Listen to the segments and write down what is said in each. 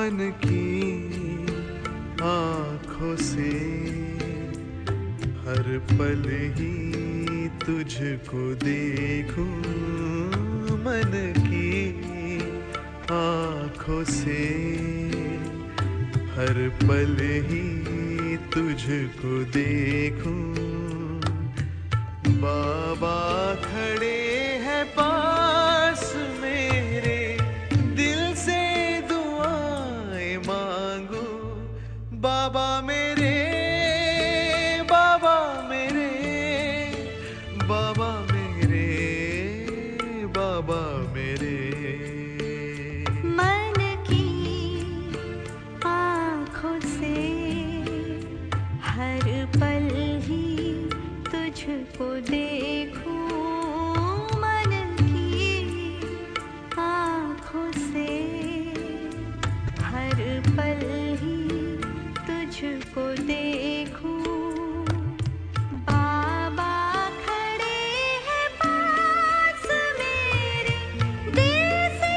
मन की आँखों से हर पल ही तुझको देखूं, मन की आँखों से हर पल ही तुझको देखूं। बाबा खड़े हैं पास मेरे, दिल से दुआएं मांगो। बाबा मेरे, बाबा मेरे, बाबा मेरे, बाबा मेरे। मन की आँखों से हर पल ही तुझको देखूं, मन की आँखों से हर पल ही तुझको देखूं। बाबा खड़े हैं पास मेरे, दिल से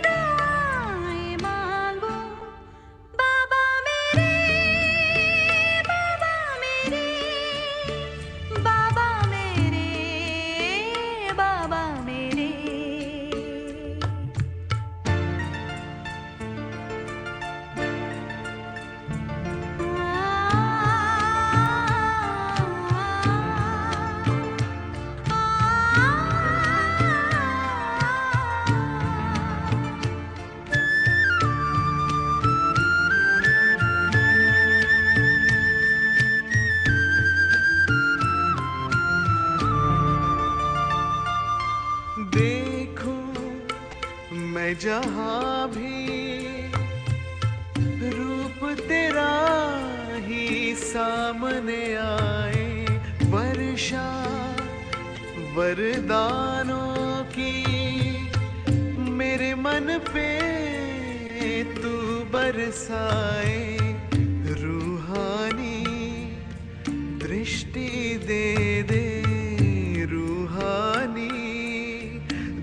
दुआएं मांगो। बाबा मेरे, बाबा मेरे, बाबा मेरे, बाबा मेरे। देखूं मैं जहाँ भी रूप तेरा ही सामने आए, वर्षा वरदानों की मेरे मन पे तू बरसाए। रूहानी दृष्टि दे दे, रूहानी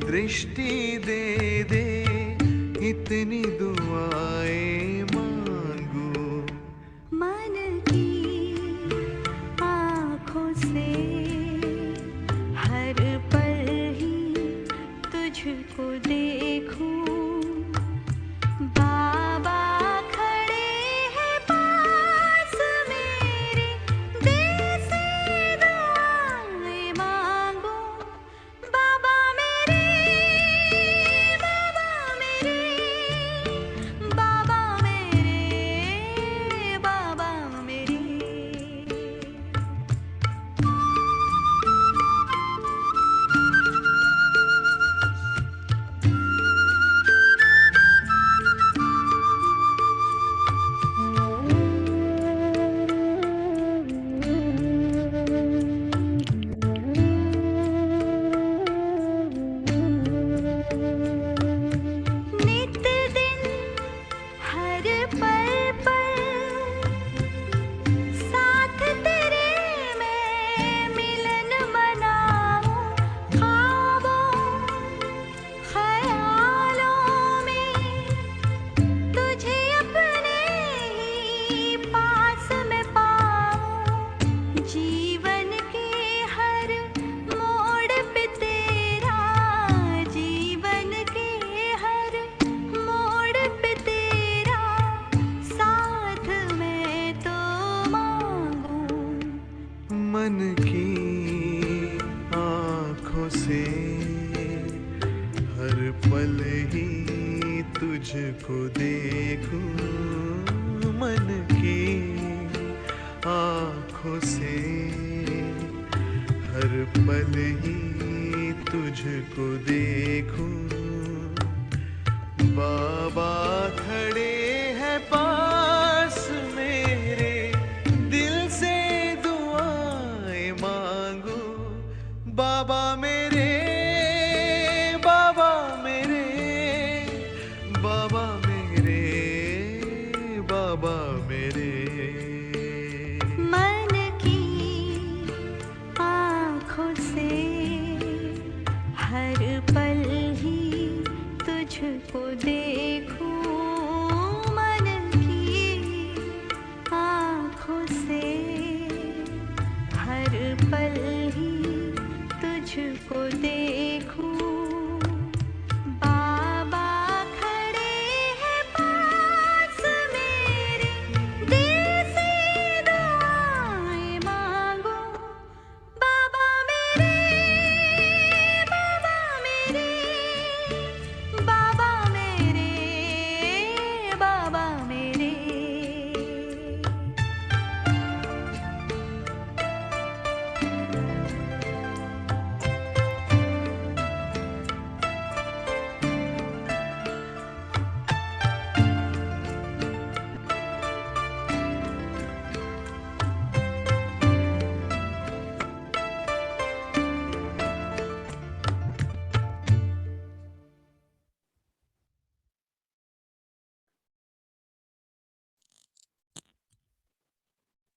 दृष्टि दे दे, इतनी दुआएं मांगू। मन की आँखों से हर पल ही तुझको देखूं। बाबा खड़े हैं पास मेरे, दिल से दुआएं मांगो। बाबा मेरे, बाबा मेरे, बाबा मेरे, बाबा मेरे। नित दिन हर पल पल साथ तेरे मैं मिलन मनाऊं। ख्वाबों ख्यालों में तुझे अपने ही पास में पाऊं। जीवन के हर मोड़ पे तेरा, जीवन के हर मोड़ पे तेरा साथ मैं तो मांगूं। मन की आँखों से हर पल ही तुझको देखूं, मन की आँखों से हर पल ही तुझको देखूं। बाबा खड़े हैं पास मेरे, दिल से दुआएं मांगो। बाबा मेरे, बाबा मेरे, बाबा मेरे, बाबा मेरे। मन की आँखों से हर पल ही तुझको देखूं। पल ही तुझको देखूं, बाबा खड़े हैं पास मेरे, दिल से दुआएं मांगो, बाबा मेरे, बाबा मेरे, बाबा मेरे, बाबा मेरे।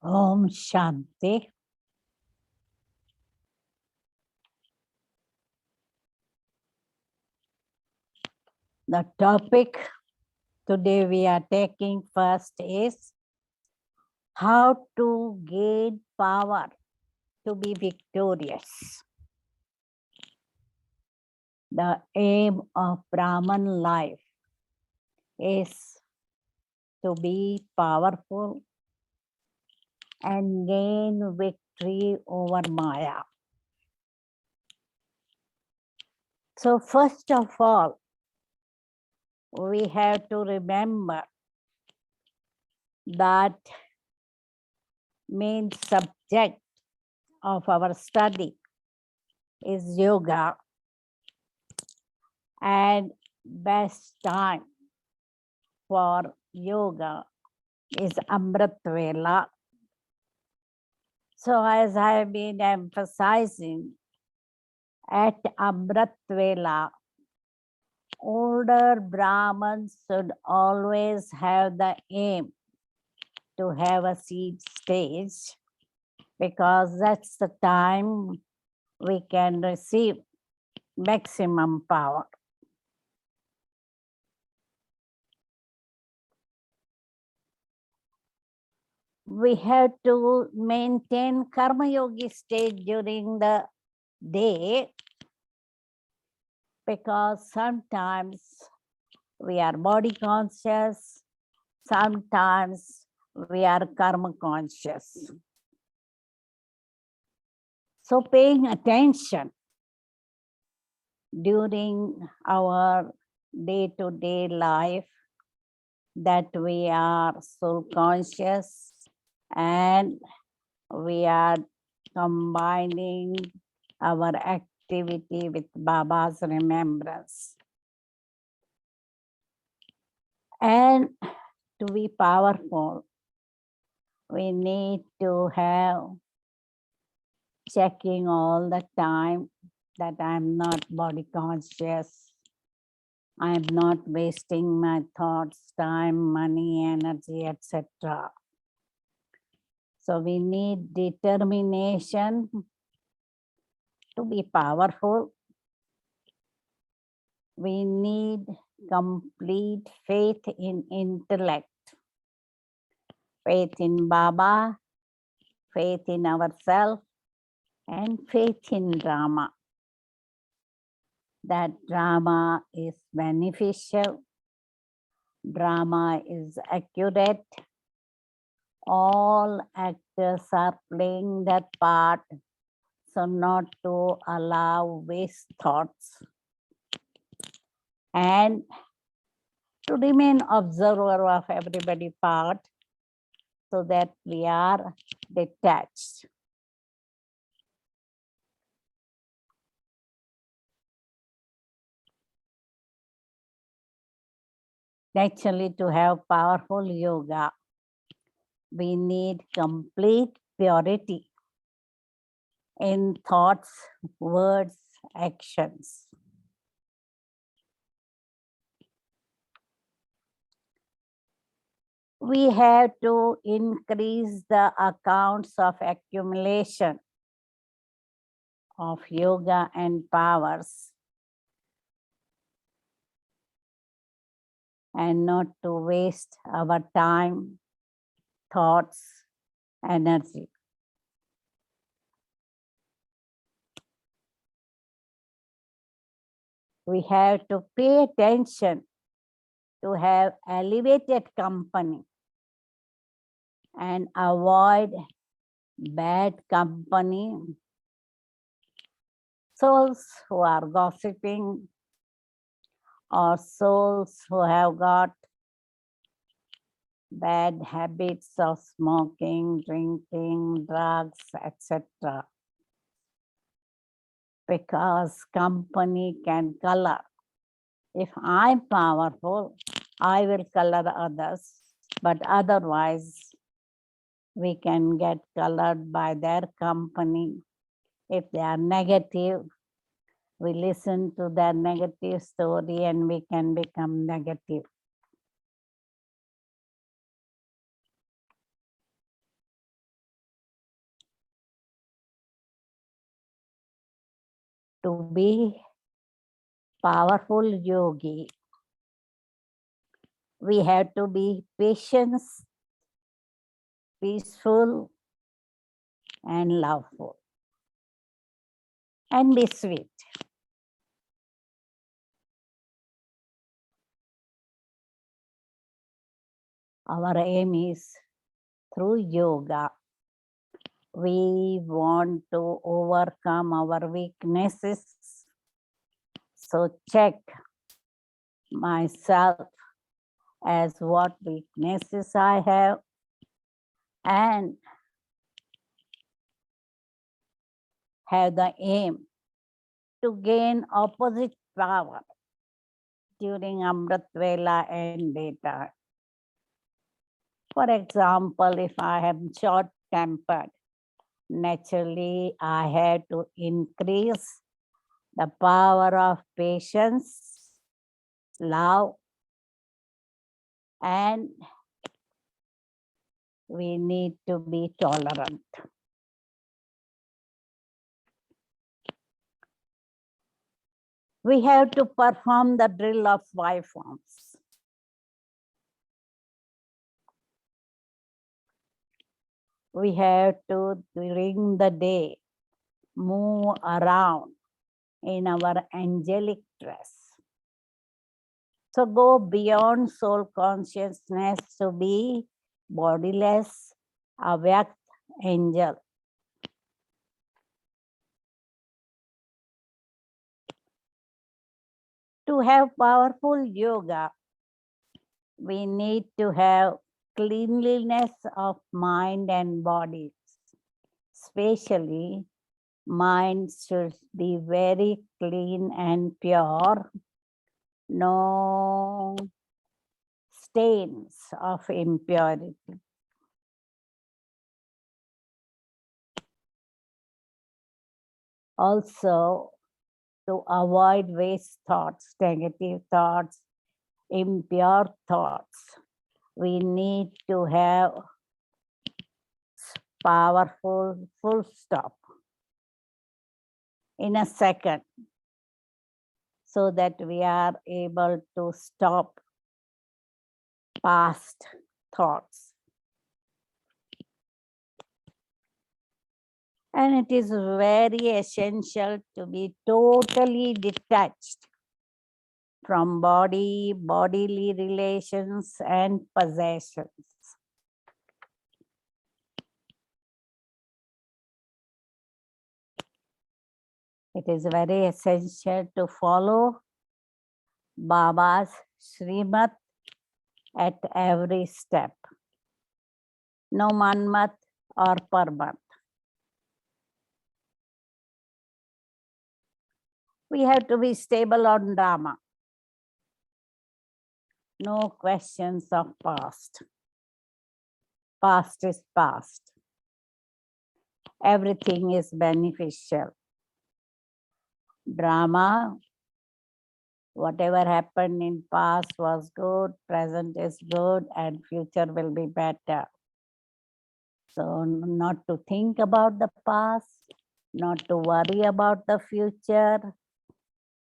Om Shanti. The topic today we are taking first is how to gain power to be victorious. The aim of Brahman life is to be powerful and gain victory over Maya. So first of all, we have to remember that main subject of our study is yoga, and best time for yoga is Amrit Vela. So as I have been emphasizing, at Amrit Vela, older Brahmins should always have the aim to have a seed stage, because that's the time we can receive maximum power. We have to maintain Karma Yogi state during the day, because sometimes we are body conscious, sometimes we are karma conscious. So paying attention during our day-to-day life, that we are soul conscious and we are combining our activity with Baba's remembrance. And to be powerful, we need to have checking all the time that I'm not body conscious, I'm not wasting my thoughts, time, money, energy, etc. So we need determination to be powerful. We need complete faith in intellect, faith in Baba, faith in ourselves, and faith in drama. That drama is beneficial, drama is accurate, all actors are playing that part, so not to allow waste thoughts, and to remain observer of everybody's part, so that we are detached. Naturally, to have powerful yoga, we need complete purity in thoughts, words, actions. We have to increase the accounts of accumulation of yoga and powers, and not to waste our time, thoughts, energy. We have to pay attention to have elevated company and avoid bad company, souls who are gossiping or souls who have got bad habits of smoking, drinking, drugs, etc. Because company can color. If I'm powerful, I will color others, but otherwise we can get colored by their company. If they are negative, we listen to their negative story and we can become negative. To be powerful yogi, we have to be patient, peaceful, and loveful, and be sweet. Our aim is through yoga, we want to overcome our weaknesses. So check myself as what weaknesses I have and have the aim to gain opposite power during Amrit Vela and daytime. For example, if I am short-tempered, naturally I have to increase the power of patience, love, and we need to be tolerant. We have to perform the drill of 5 forms. We have to, during the day, move around in our angelic dress. So go beyond soul consciousness to be bodiless, avyakt angel. To have powerful yoga, we need to have cleanliness of mind and body. Especially, mind should be very clean and pure. No stains of impurity. Also, to avoid waste thoughts, negative thoughts, impure thoughts, we need to have powerful full stop in a second so that we are able to stop past thoughts. And it is very essential to be totally detached from body, bodily relations, and possessions. It is very essential to follow Baba's Srimat at every step. No manmat or parmat. We have to be stable on Dharma. No questions of past. Past is past. Everything is beneficial. Drama, whatever happened in past was good, present is good, and future will be better. So not to think about the past, not to worry about the future,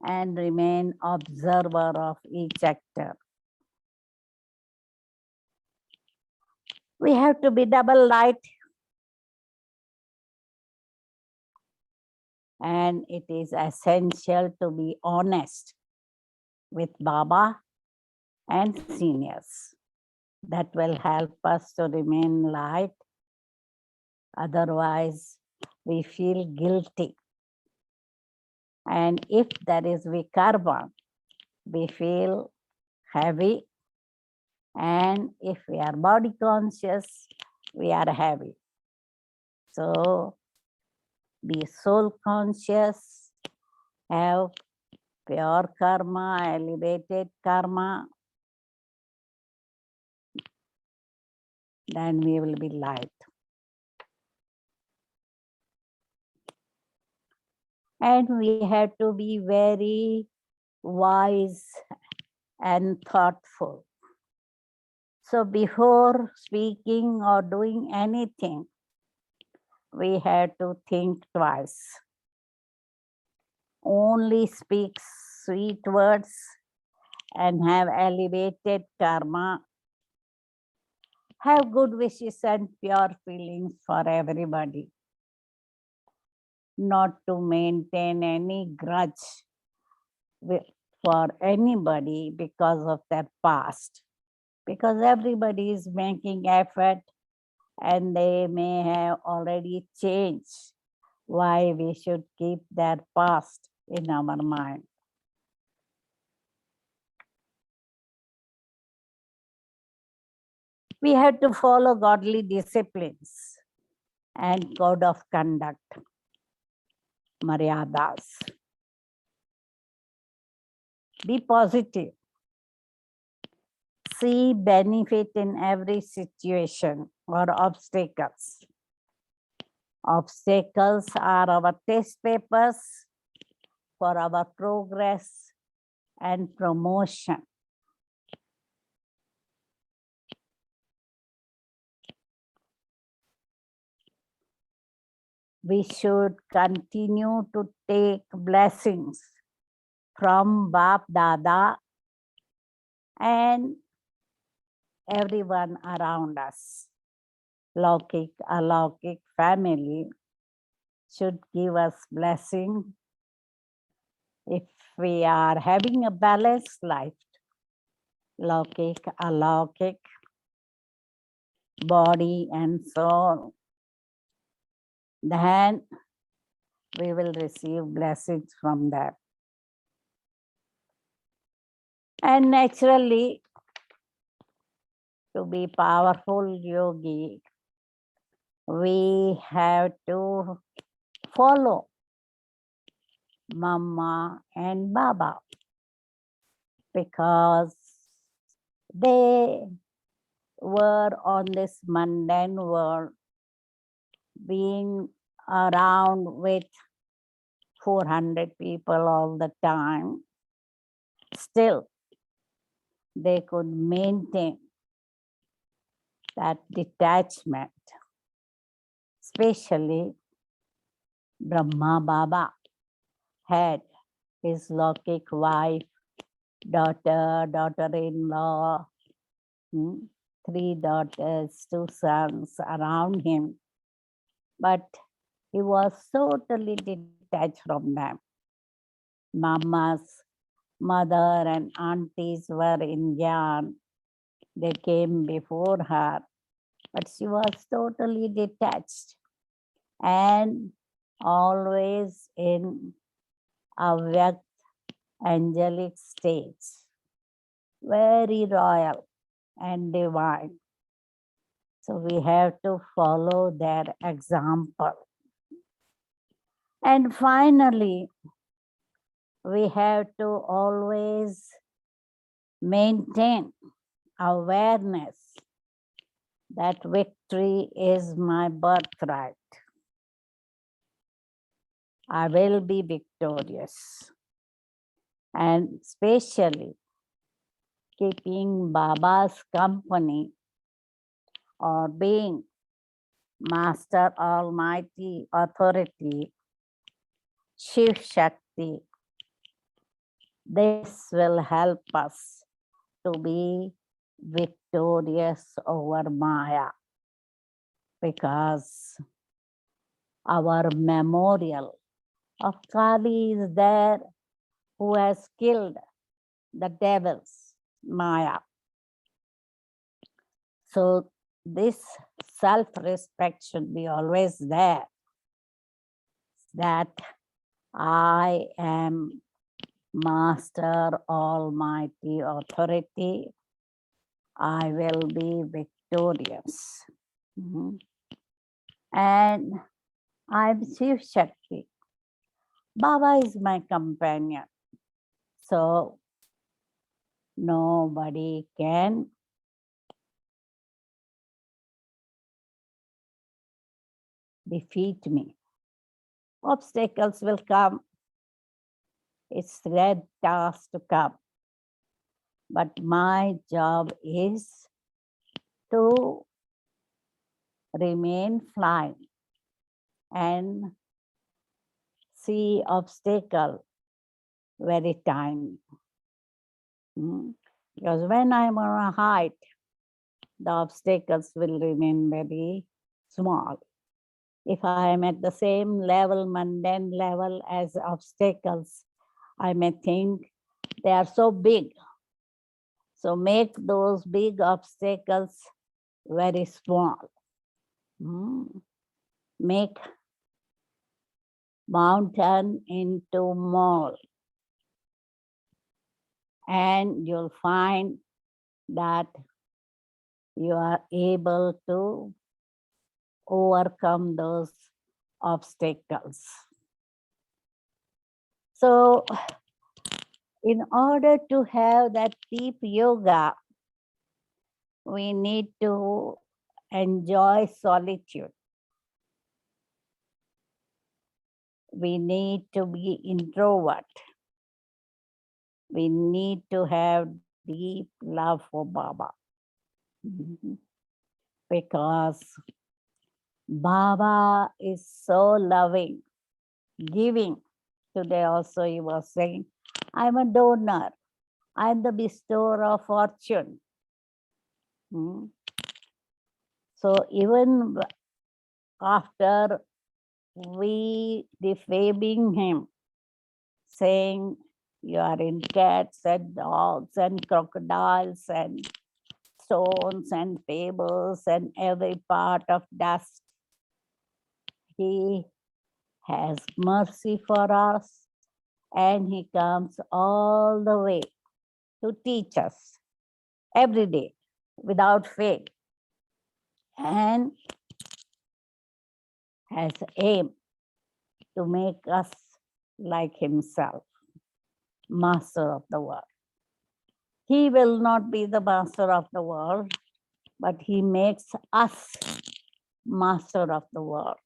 and remain observer of each actor. We have to be double light, and it is essential to be honest with Baba and seniors. That will help us to remain light. Otherwise, we feel guilty. And if there is vikarma, we feel heavy. And if we are body conscious, we are heavy. So be soul conscious, have pure karma, elevated karma, then we will be light. And we have to be very wise and thoughtful. So before speaking or doing anything, we have to think twice. Only speak sweet words and have elevated karma. Have good wishes and pure feelings for everybody. Not to maintain any grudge for anybody because of their past. Because everybody is making effort and they may have already changed. Why we should keep their past in our mind? We have to follow godly disciplines and code of conduct, maryadas. Be positive. See benefit in every situation or obstacles. Obstacles are our test papers for our progress and promotion. We should continue to take blessings from Bap Dada and everyone around us. Laukik, alaukik family should give us blessing if we are having a balanced life. Laukik, alaukik, body and soul, then we will receive blessings from that. And naturally, to be powerful yogi, we have to follow Mama and Baba because they were on this mundane world being around with 400 people all the time. Still, they could maintain that detachment, especially Brahma Baba had his Lokik wife, daughter, daughter-in-law, 3 daughters, 2 sons around him. But he was totally detached from them. Mama's mother and aunties were in Gyan. They came before her, but she was totally detached and always in Avyakt angelic states, very royal and divine. So we have to follow their example. And finally, we have to always maintain awareness that victory is my birthright. I will be victorious. And especially keeping Baba's company or being Master Almighty Authority, Shiv Shakti, this will help us to be victorious over Maya because our memorial of Kali is there who has killed the devils, Maya. So this self-respect should be always there, that I am Master, Almighty Authority. I will be victorious. Mhm. And I'm Shiv Shakti. Baba is my companion. So nobody can defeat me. Obstacles will come. It's their task to come. But my job is to remain flying and see obstacle very tiny. Because when I'm on a height, the obstacles will remain very small. If I am at the same level, mundane level as obstacles, I may think they are so big. So make those big obstacles very small. Make mountain into mole. And you'll find that you are able to overcome those obstacles. So in order to have that deep yoga, we need to enjoy solitude. We need to be introvert. We need to have deep love for Baba. Because Baba is so loving, giving. Today also he was saying, I'm a donor. I'm the bestower of fortune. So even after we defaming him, saying you are in cats and dogs and crocodiles and stones and pebbles and every part of dust, he has mercy for us and he comes all the way to teach us every day without fail and has aim to make us like himself, master of the world. He will not be the master of the world, but he makes us master of the world.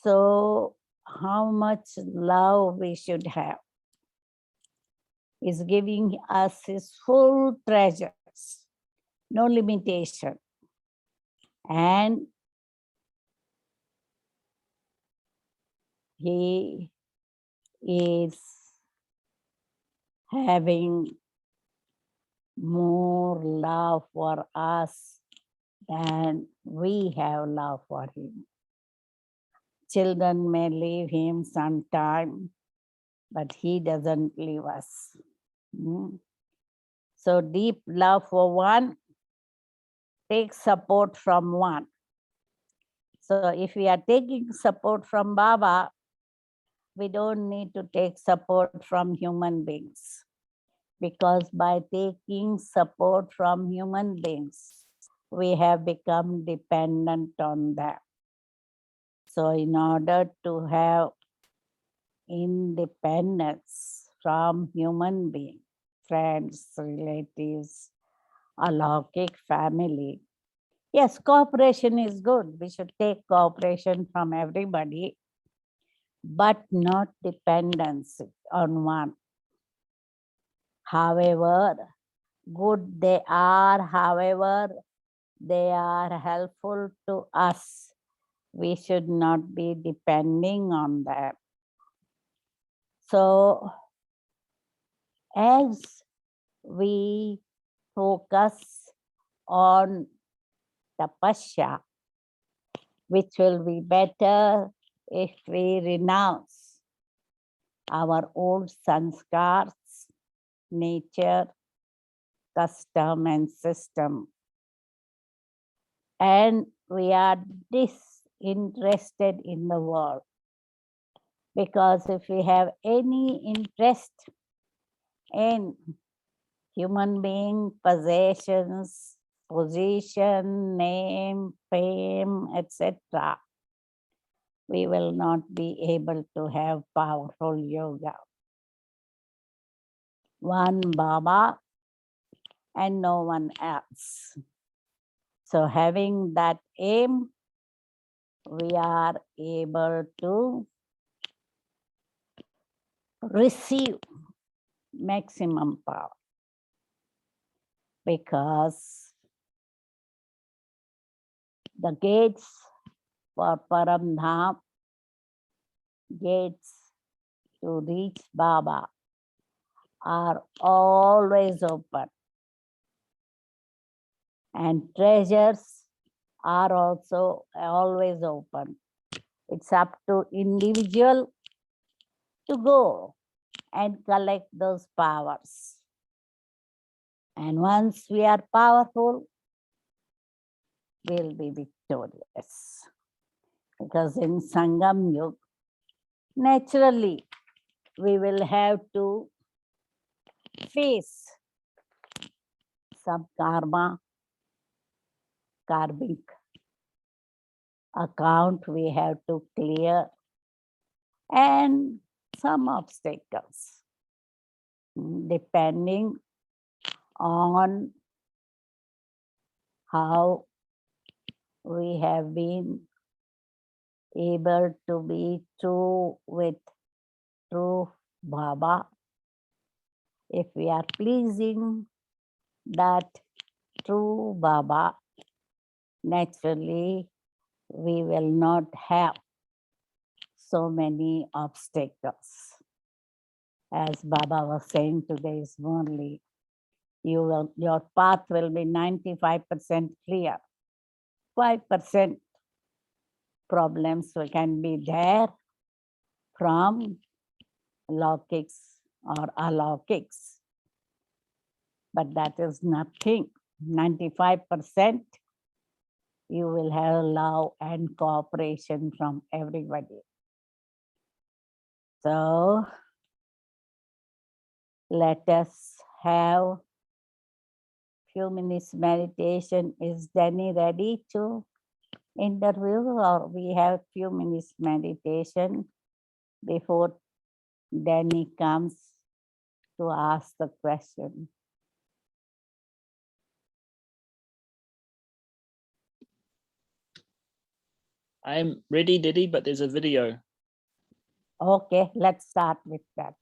So how much love we should have. Is giving us his full treasures, no limitation. And he is having more love for us than we have love for him. Children may leave him sometime, but he doesn't leave us. So deep love for one takes support from one. So if we are taking support from Baba, we don't need to take support from human beings. Because by taking support from human beings, we have become dependent on them. So in order to have independence from human beings, friends, relatives, alaukic family, yes, cooperation is good. We should take cooperation from everybody, but not dependency on one. However good they are, however they are helpful to us, we should not be depending on them. So as we focus on tapasya, which will be better if we renounce our old sanskars nature, custom, and system. And we are disinterested in the world. Because if we have any interest in human being, possessions, position, name, fame, etc., we will not be able to have powerful yoga. One Baba and no one else. So having that aim, we are able to receive maximum power, because the gates for Param Dham, gates to reach Baba, are always open, and treasures are also always open. It's up to individual to go and collect those powers. And once we are powerful, we'll be victorious. Because in Sangam Yuga, naturally, we will have to face some karma, karmic account we have to clear, and some obstacles, depending on how we have been able to be true with true Baba. If we are pleasing that true Baba, naturally we will not have so many obstacles. As Baba was saying today's morning, your path will be 95% clear. 5% problems can be there from laukics or alaukics. But that is nothing. 95% you will have love and cooperation from everybody. So let us have few minutes meditation. Is Danny ready to interview, or we have few minutes meditation before Danny comes to ask the question? I'm ready, Didi, but there's a video. Okay, let's start with that.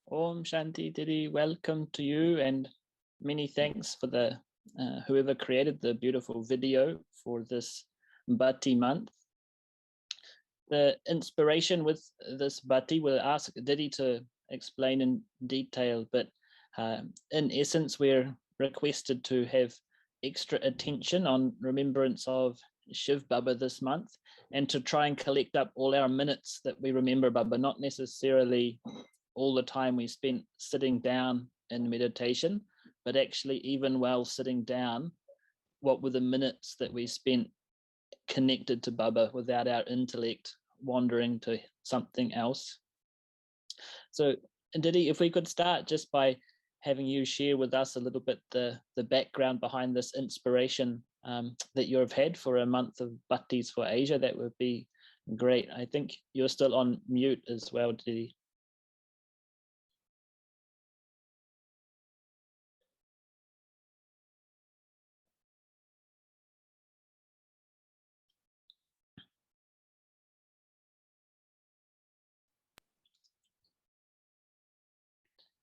Om Shanti Didi, welcome to you, and many thanks for the whoever created the beautiful video for this Bhatti month. The inspiration with this Bhatti, we'll ask Didi to explain in detail, but in essence, we're requested to have extra attention on remembrance of Shiv Baba this month, and to try and collect up all our minutes that we remember Baba, not necessarily all the time we spent sitting down in meditation, but actually even while sitting down, what were the minutes that we spent connected to Baba without our intellect wandering to something else. So Didi, if we could start just by having you share with us a little bit the background behind this inspiration that you have had for a month of Bhattis for Asia, that would be great. I think you're still on mute as well, Didi.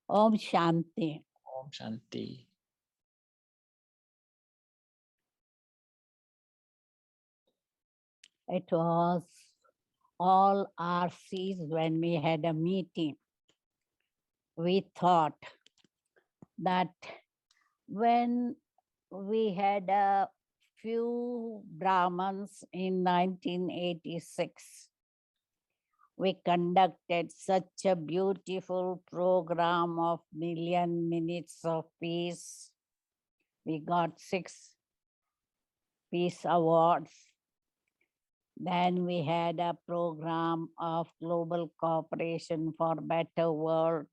Om Shanti. Om Shanti. It was all RCs when we had a meeting. We thought that when we had a few Brahmins in 1986, we conducted such a beautiful program of Million Minutes of Peace. We got 6 Peace Awards. Then we had a program of Global Cooperation for Better World,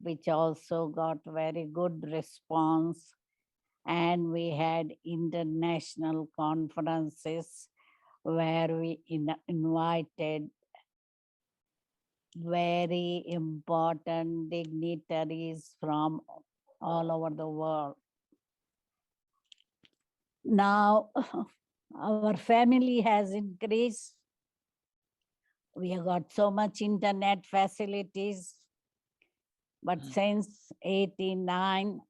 which also got very good response. And we had international conferences where we invited very important dignitaries from all over the world. Now, our family has increased. We have got so much internet facilities, but since 89,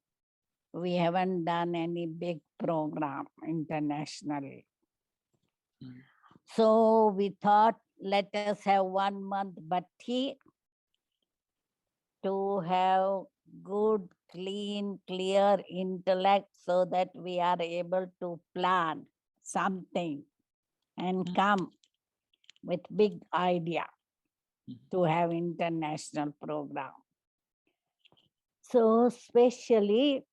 we haven't done any big program internationally. So we thought, let us have 1 month Bhatti to have good, clean, clear intellect so that we are able to plan something and come with big idea to have international program. So especially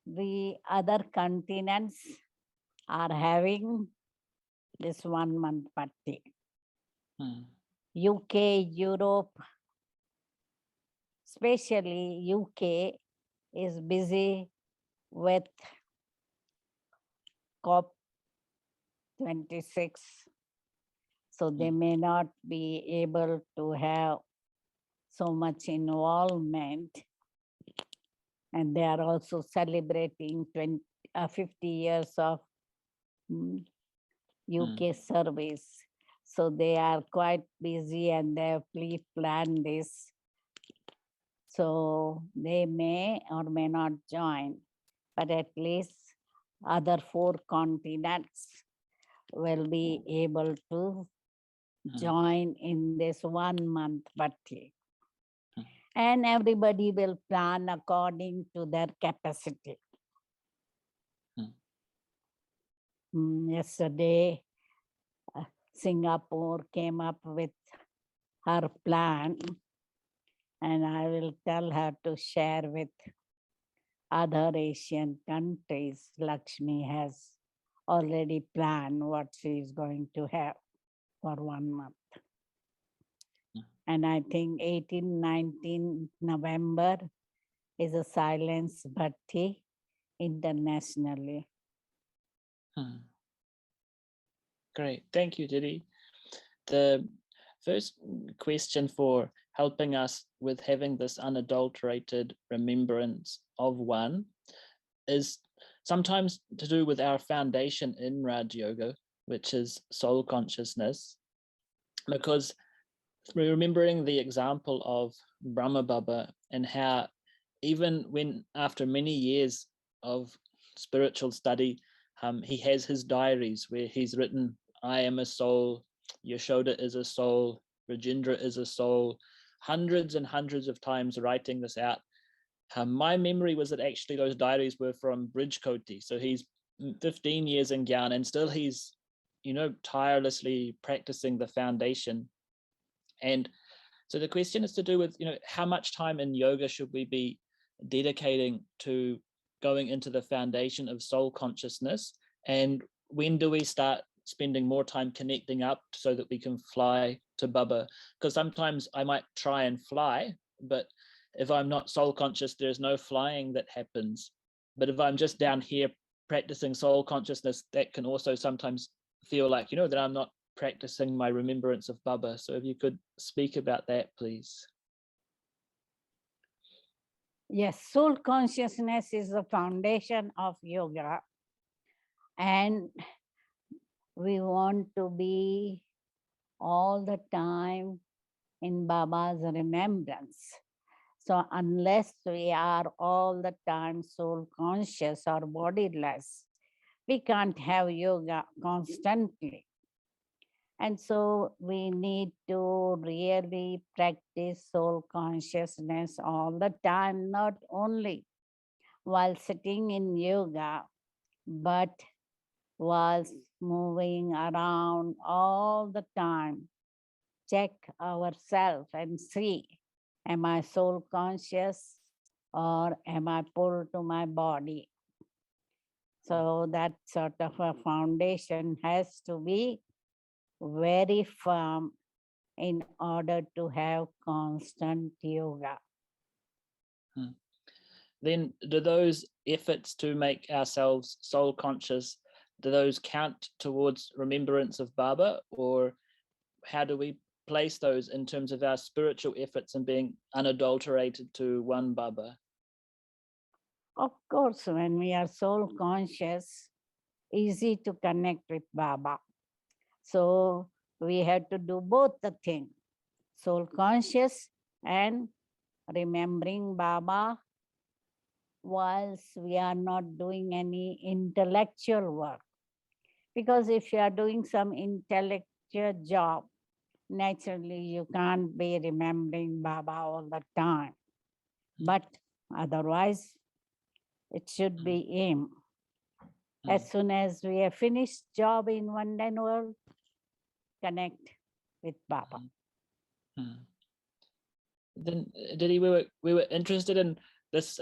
the other continents are having this 1 month Bhatti. UK, Europe, especially UK is busy with COP26. So they may not be able to have so much involvement. And they are also celebrating 50 years of UK service. So they are quite busy and they have pre-planned this. So they may or may not join, but at least other 4 continents will be able to join in this 1 month Bhatti. And everybody will plan according to their capacity. Yesterday, Singapore came up with her plan, and I will tell her to share with other Asian countries. Lakshmi has already planned what she is going to have for 1 month. And I think 18, 19 November is a silence Bhatti internationally. Great, thank you, Didi. The first question for helping us with having this unadulterated remembrance of one is sometimes to do with our foundation in Raj Yoga, which is soul consciousness, because remembering the example of Brahma Baba and how even when after many years of spiritual study, he has his diaries where he's written, I am a soul, Yashoda is a soul, Rajendra is a soul, hundreds and hundreds of times writing this out. My memory was that actually those diaries were from Bridgekoti. So he's 15 years in Gyan and still he's, tirelessly practicing the foundation. And so the question is to do with, how much time in yoga should we be dedicating to going into the foundation of soul consciousness? And when do we start spending more time connecting up so that we can fly to Baba? Because sometimes I might try and fly, but if I'm not soul conscious, there's no flying that happens. But if I'm just down here practicing soul consciousness, that can also sometimes feel like, that I'm not practicing my remembrance of Baba. So if you could speak about that, please. Yes, soul consciousness is the foundation of yoga. And we want to be all the time in Baba's remembrance. So unless we are all the time soul conscious or bodiless, we can't have yoga constantly. And so we need to really practice soul consciousness all the time, not only while sitting in yoga, but while moving around all the time. Check ourselves and see, am I soul conscious or am I pulled to my body? So that sort of a foundation has to be very firm in order to have constant yoga. Then do those efforts to make ourselves soul conscious, do those count towards remembrance of Baba, or how do we place those in terms of our spiritual efforts and being unadulterated to one Baba? Of course, when we are soul conscious, easy to connect with Baba. So we have to do both the thing, soul conscious and remembering Baba whilst we are not doing any intellectual work. Because if you are doing some intellectual job, naturally you can't be remembering Baba all the time. But otherwise, it should be aim. As soon as we have finished job in mundane world, connect with Baba. Then, Didi, we were interested in this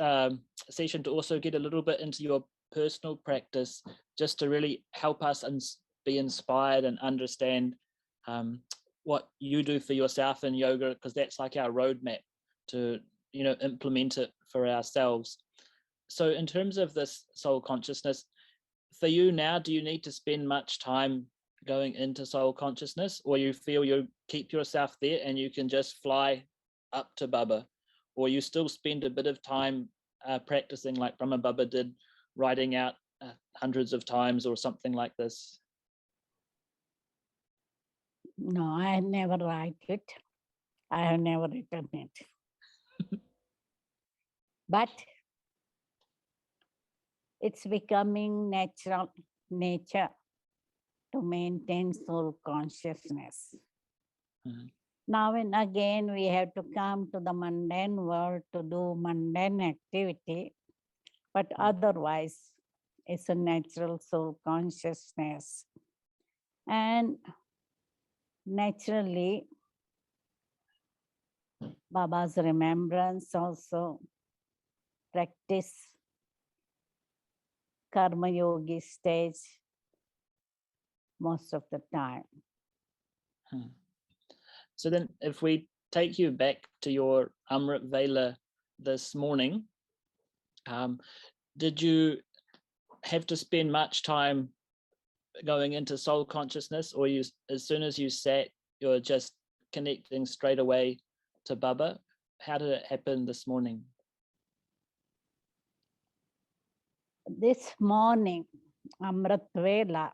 session to also get a little bit into your personal practice, just to really help us be inspired and understand what you do for yourself in yoga, because that's like our roadmap to implement it for ourselves. So in terms of this soul consciousness, for you now, do you need to spend much time going into soul consciousness, or you feel you keep yourself there and you can just fly up to Baba, or you still spend a bit of time practicing like Brahma Baba did, writing out hundreds of times or something like this? No, I never write it. I have never written it. But it's becoming nature to maintain soul consciousness. Now and again, we have to come to the mundane world to do mundane activity, but otherwise, it's a natural soul consciousness. And naturally, Baba's remembrance also, practice karma yogi stage most of the time. So then if we take you back to your Amrit Vela this morning, did you have to spend much time going into soul consciousness, or you, as soon as you sat, you're just connecting straight away to Baba? How did it happen this morning? This morning, Amrit Vela,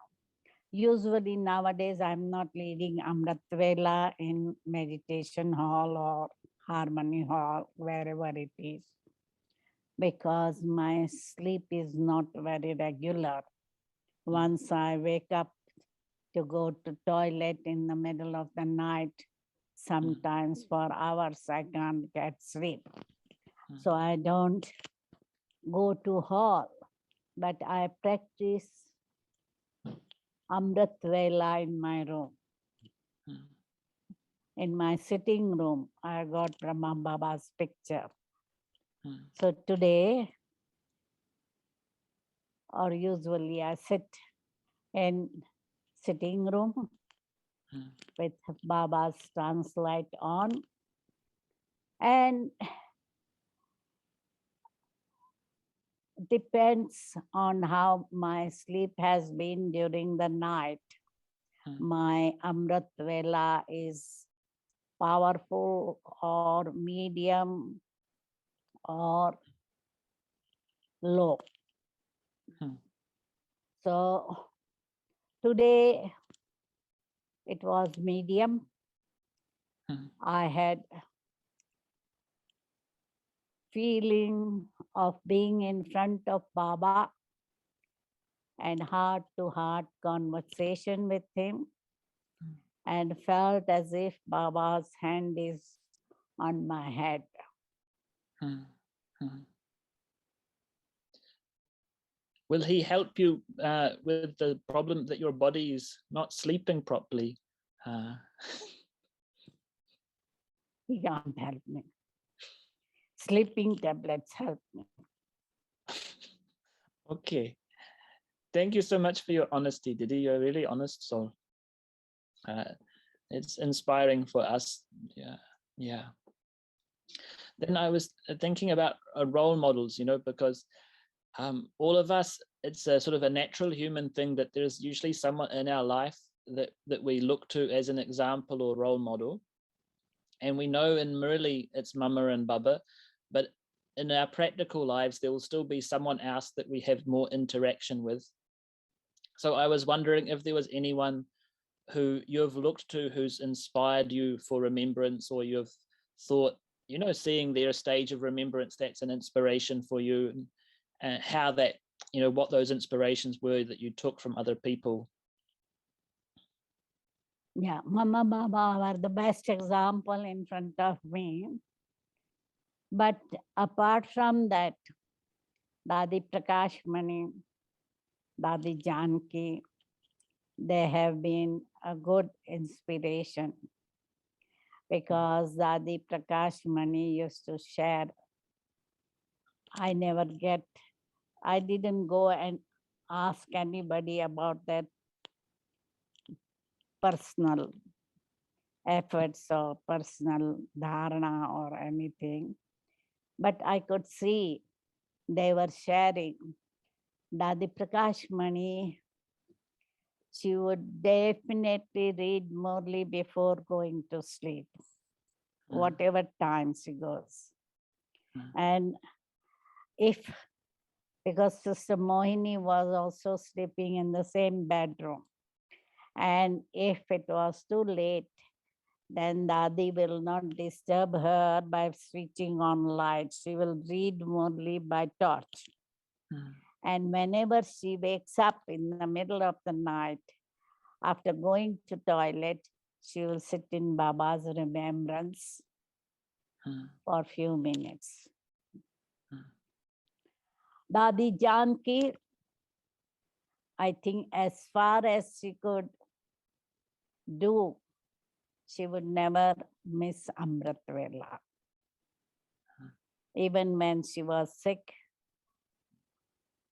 Usually nowadays, I'm not leading Amrit Vela in meditation hall or harmony hall, wherever it is, because my sleep is not very regular. Once I wake up to go to toilet in the middle of the night, sometimes for hours I can't get sleep. So I don't go to hall, but I practice Amrit Vela in my room. In my sitting room, I got Brahma Baba's picture. So today, or usually I sit in sitting room with Baba's translate on, and depends on how my sleep has been during the night. My Amrit Vela is powerful or medium or low. So today it was medium. I had feeling of being in front of Baba and heart-to-heart conversation with him, and felt as if Baba's hand is on my head. Will he help you with the problem that your body is not sleeping properly? He can't help me. Sleeping tablets help me. Okay. Thank you so much for your honesty, Didi. You're a really honest soul. It's inspiring for us. Yeah. Then I was thinking about role models, because all of us, it's a sort of a natural human thing that there's usually someone in our life that we look to as an example or role model. And we know in Murali it's Mama and Baba, but in our practical lives, there will still be someone else that we have more interaction with. So I was wondering if there was anyone who you've looked to who's inspired you for remembrance, or you've thought, seeing their stage of remembrance, that's an inspiration for you, and how that, what those inspirations were that you took from other people. Yeah, Mama Baba were the best example in front of me. But apart from that, Dadi Prakash Mani, Dadi Janki, they have been a good inspiration, because Dadi Prakash Mani used to share. I didn't go and ask anybody about that personal efforts or personal dharana or anything. But I could see they were sharing. Dadi Prakash Mani, she would definitely read Murli before going to sleep, whatever time she goes. And because Sister Mohini was also sleeping in the same bedroom, and if it was too late, then Dadi will not disturb her by switching on light. She will read Murli by torch. And whenever she wakes up in the middle of the night, after going to toilet, she will sit in Baba's remembrance for a few minutes. Dadi Janki, I think as far as she could do, she would never miss Amrit Vela. Even when she was sick,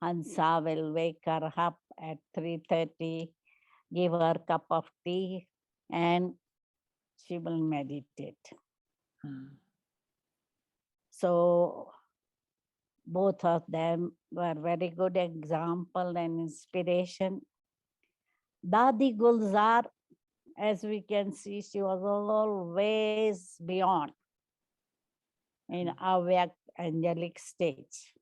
Hansa will wake her up at 3:30, give her a cup of tea, and she will meditate. So both of them were very good example and inspiration. Dadi Gulzar, as we can see, she was always beyond in Avyak angelic stage.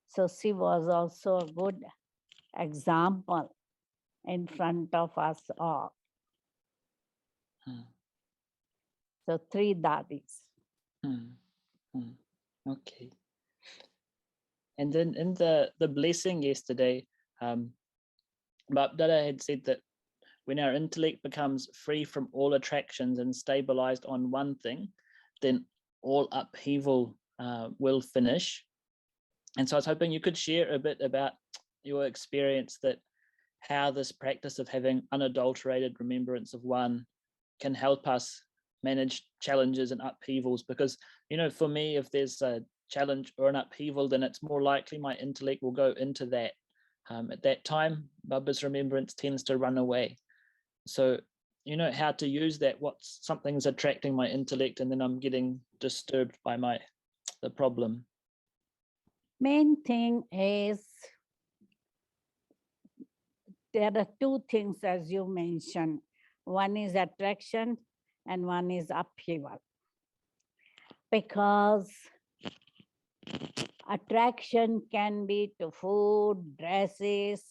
So she was also a good example in front of us all. Hmm. So 3 dadis. Hmm. Hmm. Okay. And then in the blessing yesterday, Bapdada had said that when our intellect becomes free from all attractions and stabilized on one thing, then all upheaval will finish. And so I was hoping you could share a bit about your experience, that how this practice of having unadulterated remembrance of one can help us manage challenges and upheavals. Because, you know, for me, if there's a challenge or an upheaval, then it's more likely my intellect will go into that. At that time, Baba's remembrance tends to run away. So, you know, how to use that, what something's attracting my intellect and then I'm getting disturbed by the problem. Main thing is there are 2 things as you mentioned. One is attraction and one is upheaval. Because attraction can be to food, dresses,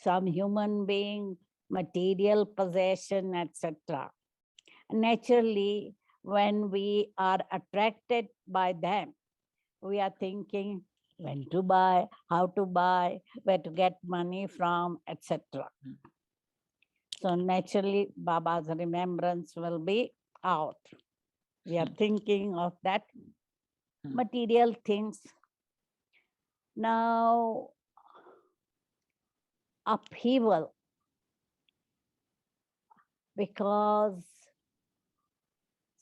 some human being, material possession, etc. Naturally, when we are attracted by them, we are thinking when to buy, how to buy, where to get money from, etc. So naturally, Baba's remembrance will be out. We are thinking of that material things. Now, upheaval, because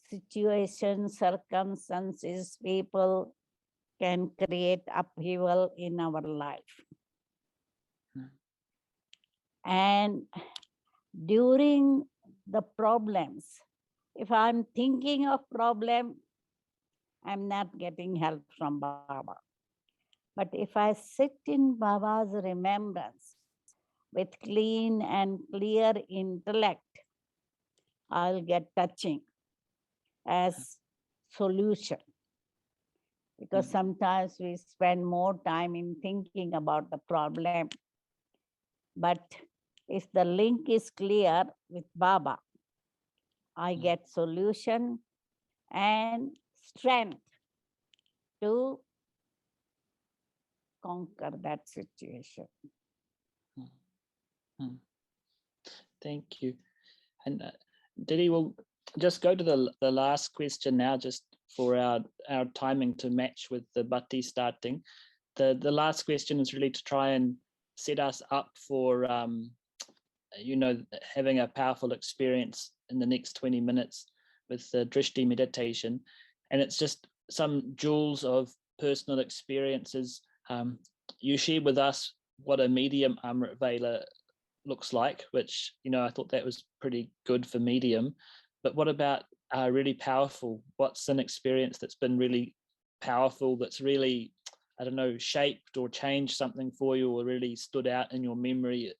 situations, circumstances, people can create upheaval in our life. And during the problems, if I'm thinking of problem, I'm not getting help from Baba. But if I sit in Baba's remembrance with clean and clear intellect, I'll get touching as solution. Because sometimes we spend more time in thinking about the problem. But if the link is clear with Baba, I get solution and strength to conquer that situation. Thank you. And Didi, we'll just go to the last question now, just for our timing to match with the Bhatti starting. The last question is really to try and set us up for, you know, having a powerful experience in the next 20 minutes with the Drishti meditation. And it's just some jewels of personal experiences. You shared with us what a medium Amrit Vela looks like, which, you know, I thought that was pretty good for medium. But what about really powerful? What's an experience that's been really powerful, that's really, I don't know, shaped or changed something for you, or really stood out in your memory,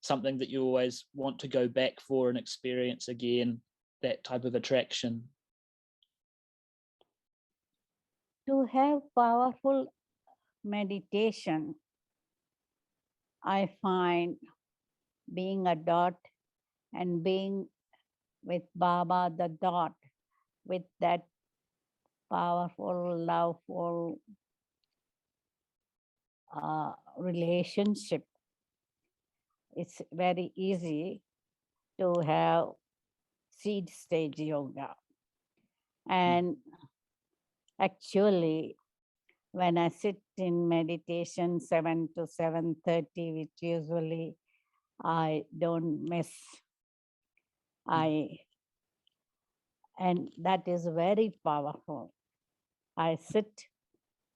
something that you always want to go back for and experience again, that type of attraction? To have powerful meditation, I find being a dot and being with Baba, the dot, with that powerful, loveful relationship. It's very easy to have seed stage yoga. And actually, when I sit in meditation 7 to 7:30, which usually I don't miss, and that is very powerful. I sit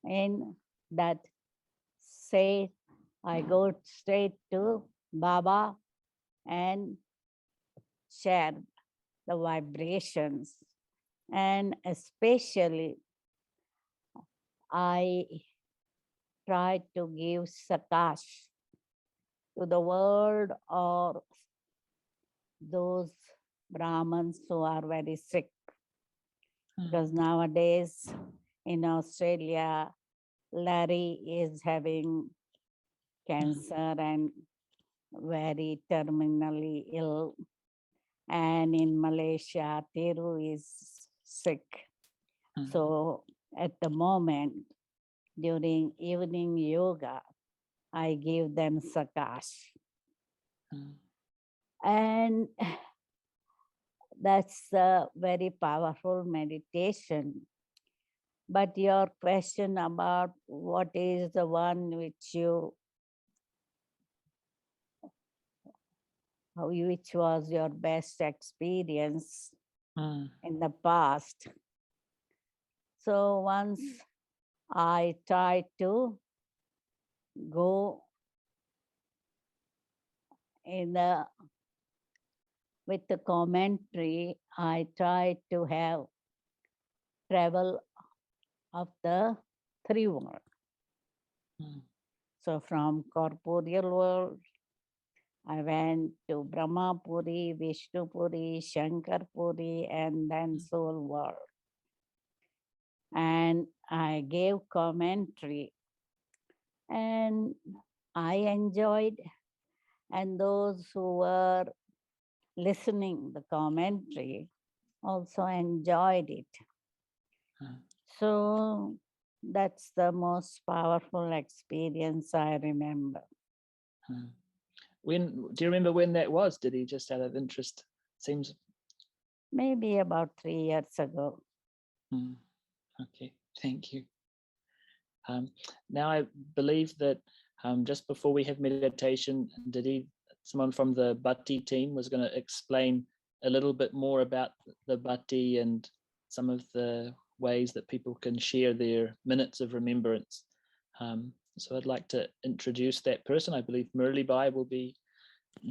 in that say, I go straight to Baba and share the vibrations. And especially, I try to give sakash to the world or those Brahmins who are very sick. Because nowadays in Australia, Larry is having cancer and very terminally ill. And in Malaysia, Thiru is sick. So at the moment, during evening yoga, I give them sakash. And that's a very powerful meditation. But your question about what is the one which was your best experience in the past. So once I tried to go with the commentary, I tried to have travel of the three world. So from corporeal world, I went to Brahmapuri, Vishnupuri, Shankarpuri, and then soul world. And I gave commentary, and I enjoyed, and those who were listening the commentary also enjoyed it. So that's the most powerful experience I remember. Do you remember when that was? Did he, just out of interest? Seems maybe about 3 years ago. Okay, thank you. Now I believe that just before we have meditation, Didi, someone from the Bhatti team was going to explain a little bit more about the Bhatti and some of the ways that people can share their minutes of remembrance. So I'd like to introduce that person. I believe Murli Bai will be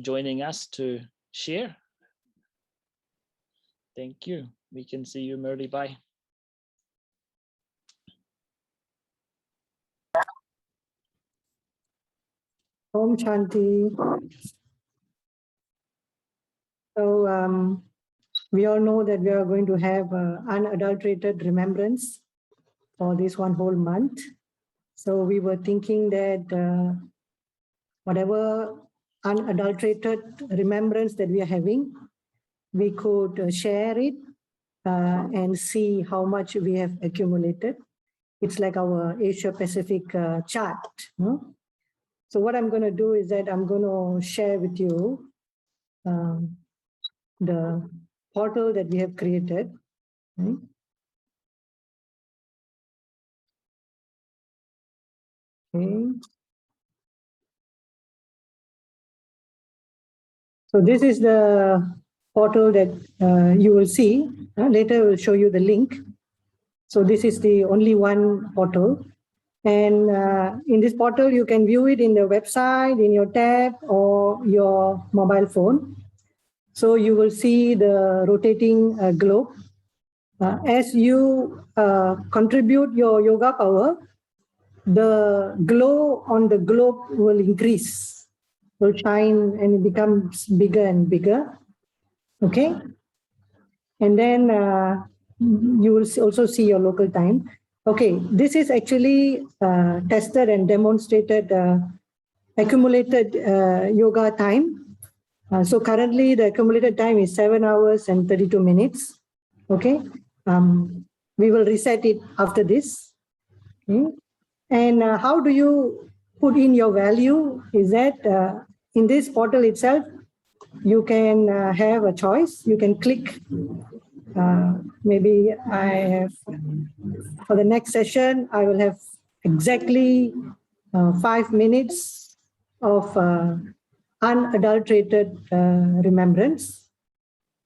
joining us to share. Thank you. We can see you, Murli Bai. Om Shanti. So we all know that we are going to have unadulterated remembrance for this one whole month. So we were thinking that whatever unadulterated remembrance that we are having, we could share it and see how much we have accumulated. It's like our Asia Pacific chart. No? So what I'm going to do is that I'm going to share with you the portal that we have created. Right? Okay. So this is the portal that you will see. Later we'll show you the link. So this is the only one portal. And in this portal, you can view it in the website, in your tab or your mobile phone. So you will see the rotating globe. As you contribute your yoga power, the glow on the globe will increase, will shine, and it becomes bigger and bigger. Okay? And then you will also see your local time. Okay, this is actually tested and demonstrated accumulated yoga time. So currently the accumulated time is 7 hours and 32 minutes. Okay, we will reset it after this. Okay. And how do you put in your value is that in this portal itself, you can have a choice. You can click. Maybe I have, for the next session, I will have exactly 5 minutes of unadulterated remembrance.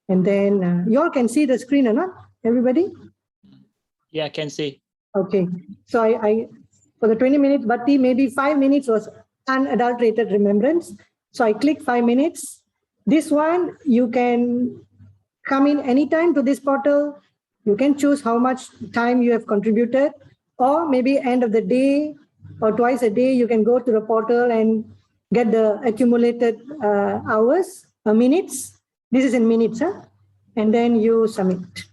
And then you all can see the screen or not, everybody? Yeah, I can see. Okay, so I for the 20 minutes, Bhatti, maybe 5 minutes was unadulterated remembrance. So I click 5 minutes. This one, you can come in anytime to this portal. You can choose how much time you have contributed, or maybe end of the day or twice a day, you can go to the portal and get the accumulated hours, minutes. This is in minutes, huh? And then you submit.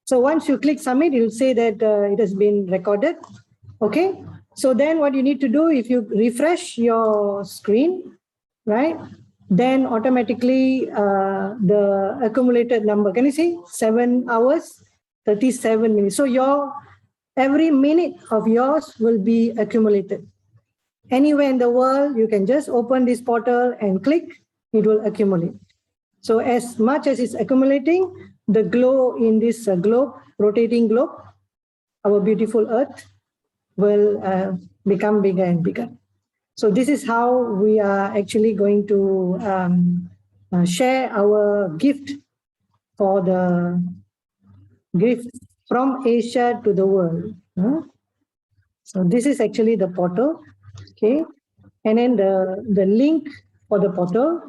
So once you click submit, it will say that it has been recorded. Okay. So then what you need to do, if you refresh your screen, right? Then automatically the accumulated number, can you see 7 hours, 37 minutes. So every minute of yours will be accumulated. Anywhere in the world, you can just open this portal and click, it will accumulate. So as much as it's accumulating, the glow in this globe, rotating globe, our beautiful earth, will become bigger and bigger. So this is how we are actually going to share our gift for the gift from Asia to the world. So this is actually the portal, okay? And then the link for the portal,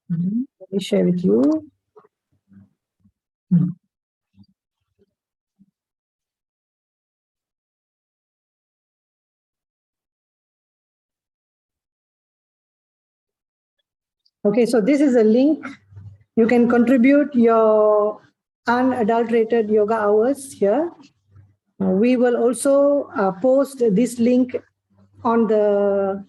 let me share with you. Okay, so this is a link. You can contribute your unadulterated yoga hours here. We will also post this link on the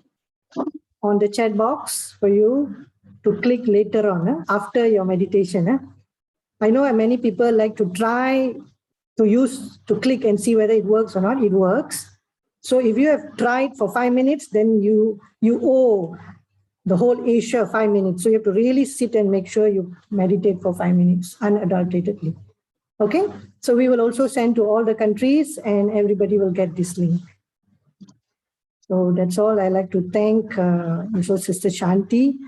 chat box for you to click later on after your meditation. I know many people like to try to click and see whether it works or not. It works. So if you have tried for 5 minutes, then you owe the whole Asia 5 minutes. So you have to really sit and make sure you meditate for 5 minutes unadulteratedly. Okay, so we will also send to all the countries and everybody will get this link. So that's all. I like to thank also Sister Shanti,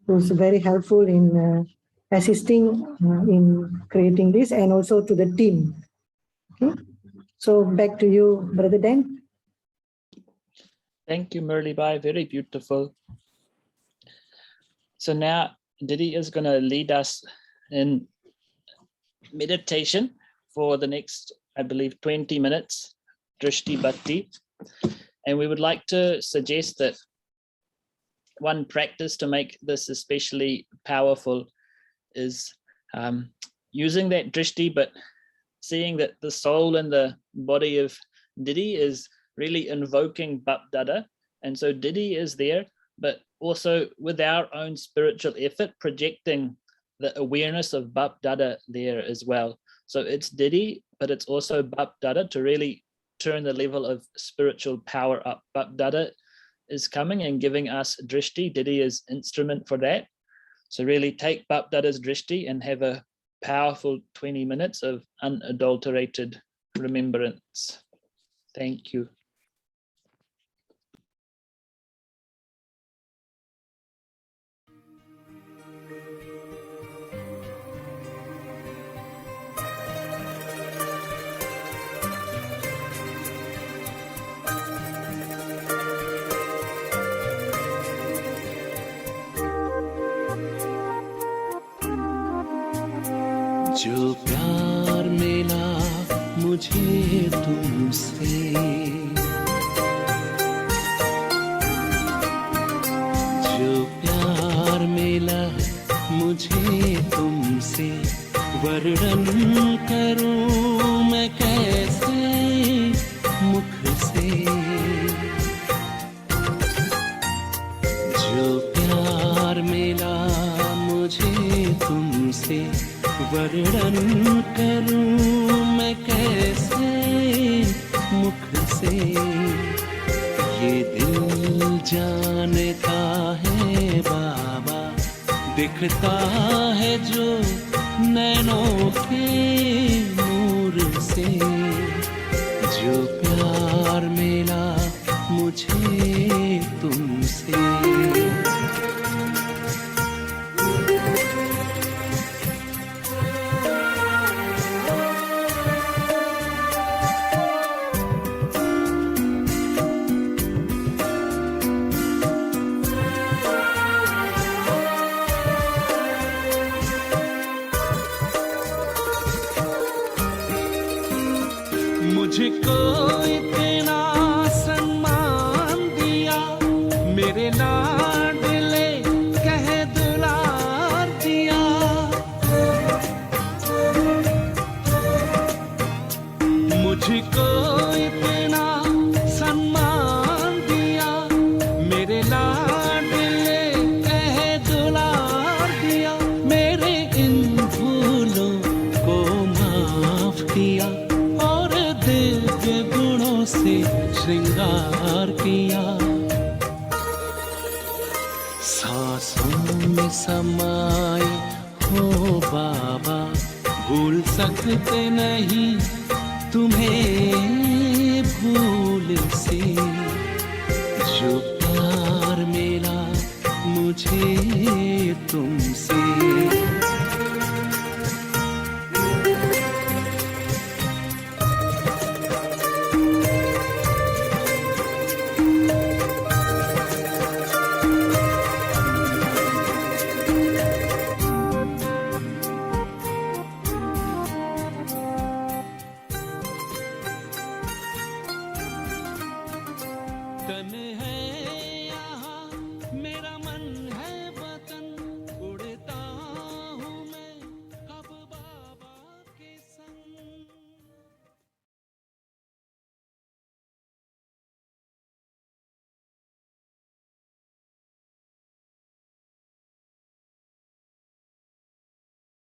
who's very helpful in assisting in creating this, and also to the team. Okay, so back to you, Brother Dan. Thank you, Murli Bhai. Very beautiful. So now Didi is going to lead us in meditation for the next, I believe, 20 minutes, Drishti Bhatti. And we would like to suggest that one practice to make this especially powerful is using that Drishti, but seeing that the soul and the body of Didi is really invoking Bap Dada. And so Didi is there, but also with our own spiritual effort, projecting the awareness of Bap Dada there as well. So it's Didi, but it's also Bap Dada to really turn the level of spiritual power up. Bap Dada is coming and giving us Drishti. Didi is instrument for that. So really take Bap Dada's Drishti and have a powerful 20 minutes of unadulterated remembrance. Thank you. जो प्यार मिला मुझे तुमसे, जो प्यार मिला मुझे तुमसे, वर्णन करूं मैं कैसे मुख से। जो प्यार मिला मुझे तुमसे, वर्णन करूं मैं कैसे मुख से। ये दिल जानता है बाबा, दिखता है जो नैनों के नूर से। जो प्यार मिला मुझे तुमसे। मुझको इतना सम्मान दिया, मेरे लाडले कह दुलार दिया। मुझको इतना सम्मान दिया, मेरे लाडले दिव्य गुणों से श्रृंगार किया। सांसों में समाए हो बाबा, भूल सकते नहीं